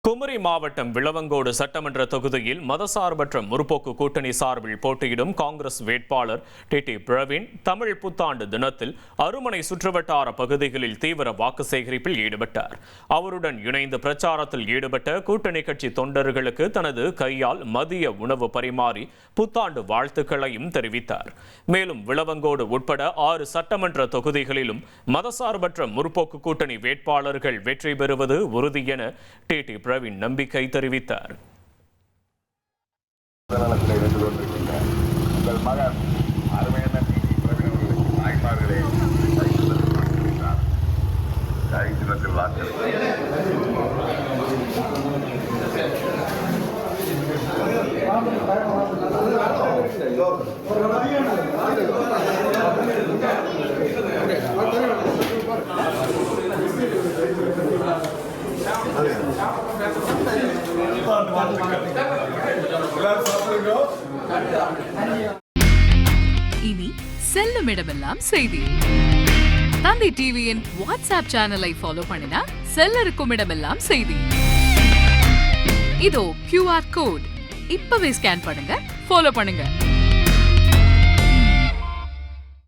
குமரி மாவட்டம் விளவங்கோடு சட்டமன்ற தொகுதியில் மதசார்பற்ற முற்போக்கு கூட்டணி சார்பில் போட்டியிடும் காங்கிரஸ் வேட்பாளர் டி பிரவீன் தமிழ் புத்தாண்டு தினத்தில் அருமனை சுற்றுவட்டார பகுதிகளில் தீவிர வாக்கு சேகரிப்பில் ஈடுபட்டார். அவருடன் இணைந்து பிரச்சாரத்தில் ஈடுபட்ட கூட்டணி கட்சி தொண்டர்களுக்கு தனது கையால் மதிய உணவு பரிமாறி புத்தாண்டு வாழ்த்துக்களையும் தெரிவித்தார். மேலும் விளவங்கோடு உட்பட 6 சட்டமன்ற தொகுதிகளிலும் மதசார்பற்ற முற்போக்கு கூட்டணி வேட்பாளர்கள் வெற்றி பெறுவது உறுதி என டி பிரவீன் நம்பிக்கை தெரிவித்தார். இனி செல்லும் இடமெல்லாம் செய்தி. தந்தை டிவியின் வாட்ஸ்அப் சேனலை ஃபாலோ பண்ணினா செல்ல இருக்கும் இடமெல்லாம் செய்தி. இதோ QR கோட் இப்பவே ஸ்கேன் பண்ணுங்க, ஃபாலோ பண்ணுங்க.